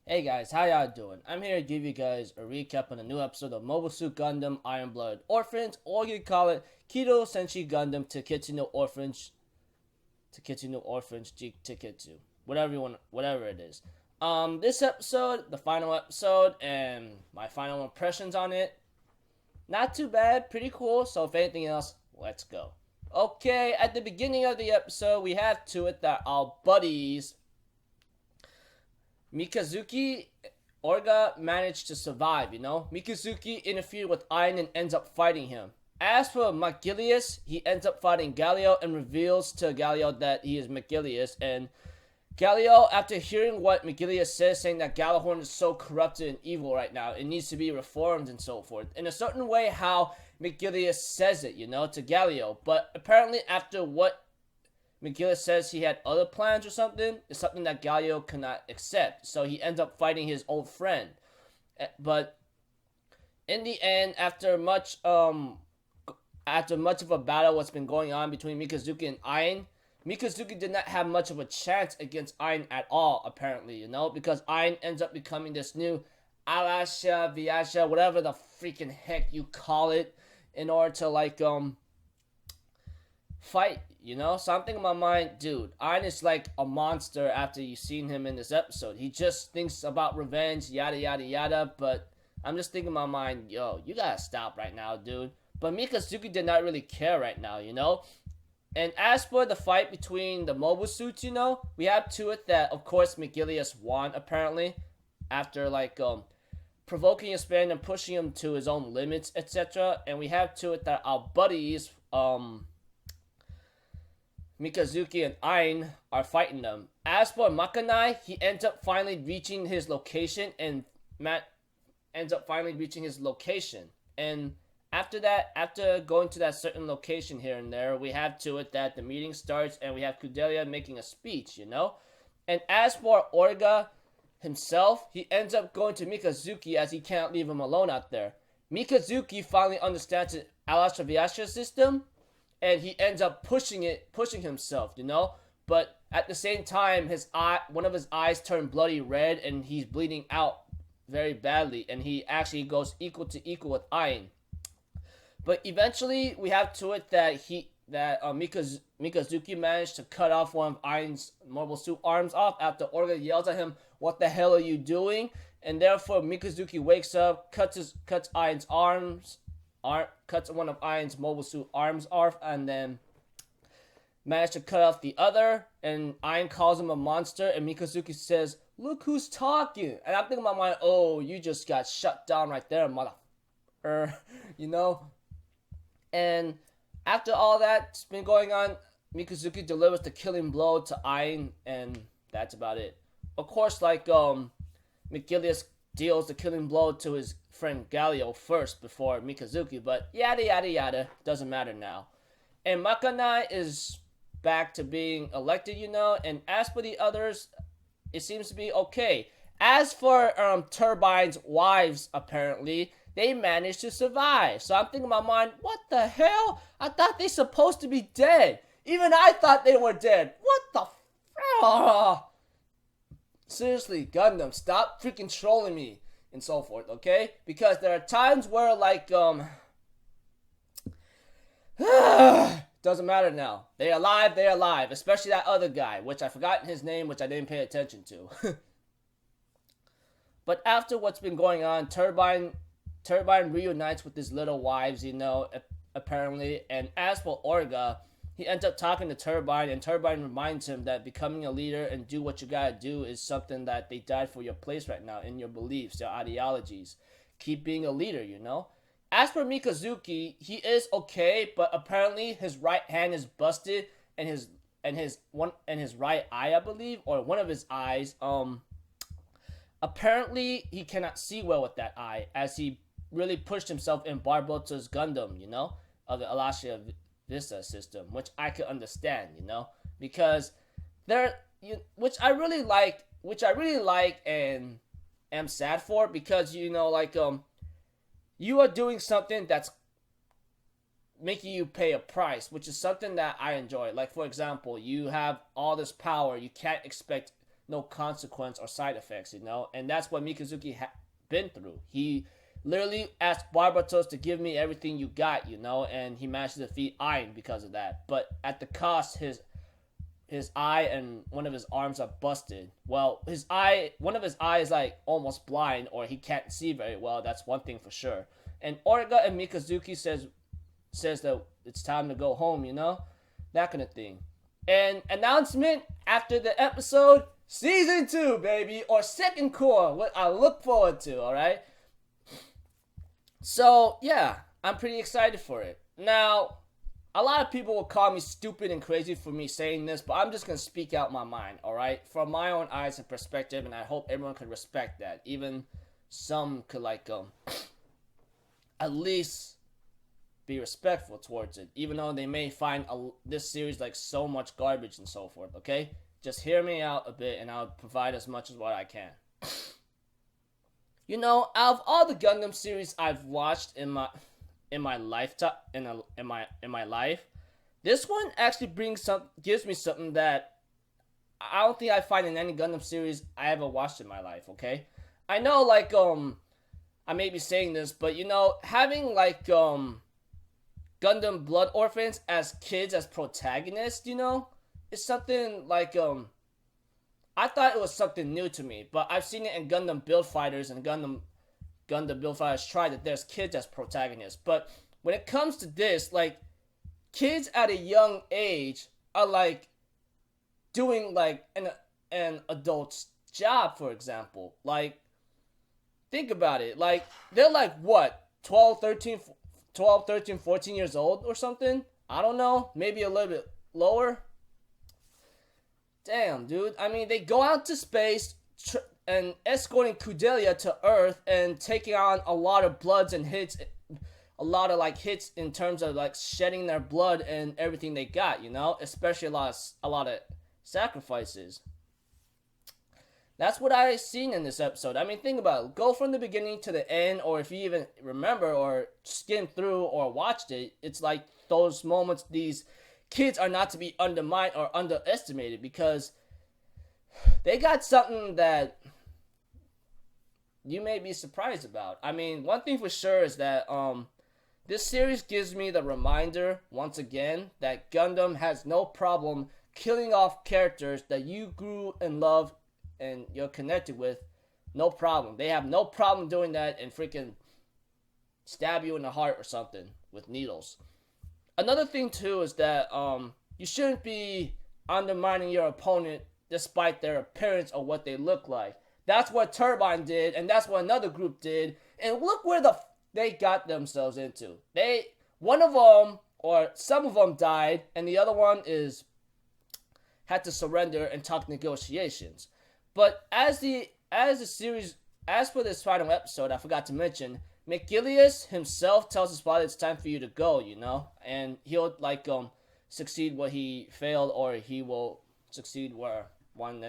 Hey guys, how y'all doing? I'm here to give you guys a recap on a new episode of Mobile Suit Gundam Iron Blood Orphans, or you can call it Kido Senshi Gundam Teketsu no Orphans, Teketsu, whatever you want, whatever it is. This episode, the final episode, and my final impressions on it, not too bad, pretty cool. So if anything else, let's go. Okay, at the beginning of the episode, we have to it that our buddies Mikazuki Orga managed to survive, Mikazuki interfered with Iron and ends up fighting him. As for Magilius, he ends up fighting Galio and reveals to Galio that he is Magilius. And Galio, after hearing what Magilius says, saying that Galahorn is so corrupted and evil right now, it needs to be reformed and so forth. In a certain way, how Magilius says it, to Galio. But apparently, after what McGillis says he had other plans or something, it's something that Galio cannot accept. So he ends up fighting his old friend. But in the end, after much of a battle what's been going on between Mikazuki and Ain, Mikazuki did not have much of a chance against Ain at all, apparently, because Ain ends up becoming this new Alasha, Viasha, whatever the freaking heck you call it, in order to fight, So I'm thinking in my mind, dude, Iron is like a monster after you've seen him in this episode. He just thinks about revenge, yada yada yada, but I'm just thinking in my mind, yo, you gotta stop right now, dude. But Mikazuki did not really care right now, And as for the fight between the mobile suits, we have to it that, of course, Magilius won, apparently, after, provoking his friend and pushing him to his own limits, etc. And we have to it that our buddies, Mikazuki and Ain are fighting them. As for Makanai, he ends up finally reaching his location, and Matt ends up finally reaching his location. And after that, after going to that certain location here and there, we have to it that the meeting starts, and we have Kudelia making a speech, And as for Orga himself, he ends up going to Mikazuki as he can't leave him alone out there. Mikazuki finally understands the Alasha system, and he ends up pushing himself, But at the same time, one of his eyes turned bloody red, and he's bleeding out very badly, and he actually goes equal to equal with Ain. But eventually, we have to it that Mikazuki managed to cut off one of Ain's mobile suit arms off after Orga yells at him, "What the hell are you doing?" And therefore, Mikazuki wakes up, cuts Ain's arms. Cuts one of Ain's mobile suit arms off, and then managed to cut off the other, and Ain calls him a monster, and Mikazuki says, "Look who's talking." And I'm thinking in my mind, oh, you just got shut down right there, mother... And after all that's been going on, Mikazuki delivers the killing blow to Ain, and that's about it. Of course, Magilius deals the killing blow to his friend Galio first before Mikazuki, but yada yada yada, doesn't matter now. And Makanai is back to being elected, and as for the others, it seems to be okay. As for Turbine's wives, apparently, they managed to survive. So I'm thinking in my mind, what the hell? I thought they supposed to be dead. Even I thought they were dead. What the Seriously, Gundam, stop freaking trolling me and so forth, okay? Because there are times where, doesn't matter now. They're alive, especially that other guy, which I forgot his name, which I didn't pay attention to. But after what's been going on, Turbine reunites with his little wives, apparently. And as for Orga, he ends up talking to Turbine, and Turbine reminds him that becoming a leader and do what you gotta do is something that they died for your place right now, in your beliefs, your ideologies. Keep being a leader, As for Mikazuki, he is okay, but apparently his right hand is busted, and his right eye, I believe, or one of his eyes, apparently he cannot see well with that eye, as he really pushed himself in Barbotto's Gundam, of the Alasha Vista system, which I could understand, because which I really like and am sad for, because you are doing something that's making you pay a price, which is something that I enjoy. Like, for example, you have all this power, you can't expect no consequence or side effects, you know? And that's what Mikazuki been through. He literally asked Barbatos to give me everything you got, you know? And he managed to defeat Ein because of that. But at the cost, his eye and one of his arms are busted. Well, one of his eyes like almost blind, or he can't see very well. That's one thing for sure. And Orga and Mikazuki says that it's time to go home, you know? That kind of thing. And announcement after the episode, season 2, baby, or second core, what I look forward to, alright? So, yeah, I'm pretty excited for it. Now, a lot of people will call me stupid and crazy for me saying this, but I'm just going to speak out my mind, alright? From my own eyes and perspective, and I hope everyone could respect that. Even some could, like, at least be respectful towards it, even though they may find this series like so much garbage and so forth, okay? Just hear me out a bit, and I'll provide as much as what I can. You know, out of all the Gundam series I've watched in my lifetime, in my life, this one actually gives me something that I don't think I find in any Gundam series I ever watched in my life, okay? I know, like, I may be saying this, but, you know, having, like, Gundam Blood Orphans as kids, as protagonists, you know, is something, like, I thought it was something new to me, but I've seen it in Gundam Build Fighters and Gundam Build Fighters Try that there's kids as protagonists, but when it comes to this, like, kids at a young age are, like, doing, like, an adult's job, for example. Like, think about it. Like, they're, like, what, 12, 13, 14 years old or something? I don't know. Maybe a little bit lower. Damn, dude. I mean, they go out to space and escorting Kudelia to Earth and taking on a lot of bloods and hits. A lot of, like, hits in terms of, like, shedding their blood and everything they got, you know? Especially a lot of sacrifices. That's what I seen in this episode. I mean, think about it. Go from the beginning to the end, or if you even remember or skimmed through or watched it, it's like those moments, these kids are not to be undermined or underestimated, because they got something that you may be surprised about. I mean, one thing for sure is that this series gives me the reminder, once again, that Gundam has no problem killing off characters that you grew and loved and you're connected with. No problem. They have no problem doing that and freaking stab you in the heart or something with needles. Another thing too is that you shouldn't be undermining your opponent despite their appearance or what they look like. That's what Turbine did, and that's what another group did, and look where they got themselves into. One of them, or some of them, died, and the other one had to surrender and talk negotiations. But as for this final episode, I forgot to mention, McGillius himself tells his father it's time for you to go, you know? And he'll, like, succeed where he failed, or he will succeed where one...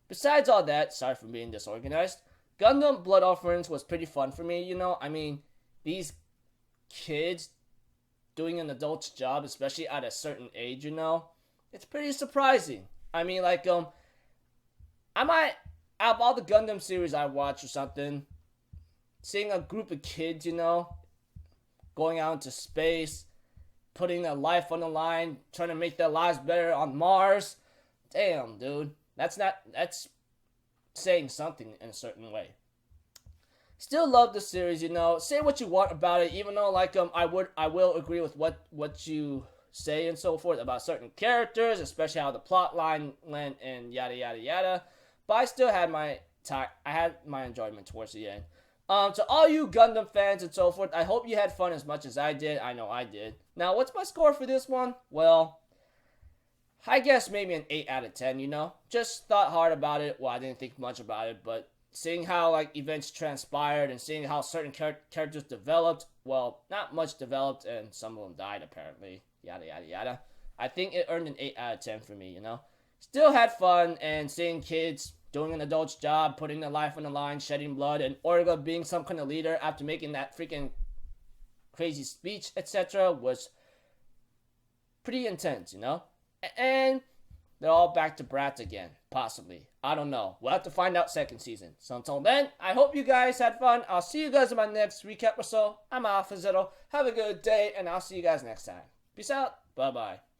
Besides all that, sorry for being disorganized, Gundam Blood Orphans was pretty fun for me, you know? I mean, these kids doing an adult's job, especially at a certain age, you know? It's pretty surprising. I mean, like, out of all the Gundam series I watched or something, seeing a group of kids, you know, going out into space, putting their life on the line, trying to make their lives better on Mars. Damn, dude. That's saying something in a certain way. Still love the series, you know. Say what you want about it, even though, like, I will agree with what you say and so forth about certain characters, especially how the plot line went and yada yada yada. But I still had my enjoyment towards the end. To all you Gundam fans and so forth, I hope you had fun as much as I did. I know I did. Now, what's my score for this one? Well, I guess maybe an 8 out of 10, you know? Just thought hard about it. Well, I didn't think much about it, but seeing how, like, events transpired and seeing how certain characters developed, well, not much developed, and some of them died, apparently. Yada, yada, yada. I think it earned an 8 out of 10 for me, you know? Still had fun, and seeing kids doing an adult's job, putting their life on the line, shedding blood, and Orga being some kind of leader after making that freaking crazy speech, etc., was pretty intense, you know? And they're all back to brats again. Possibly. I don't know. We'll have to find out second season. So until then, I hope you guys had fun. I'll see you guys in my next recap or so. I'm Alpha Zero. Have a good day, and I'll see you guys next time. Peace out. Bye-bye.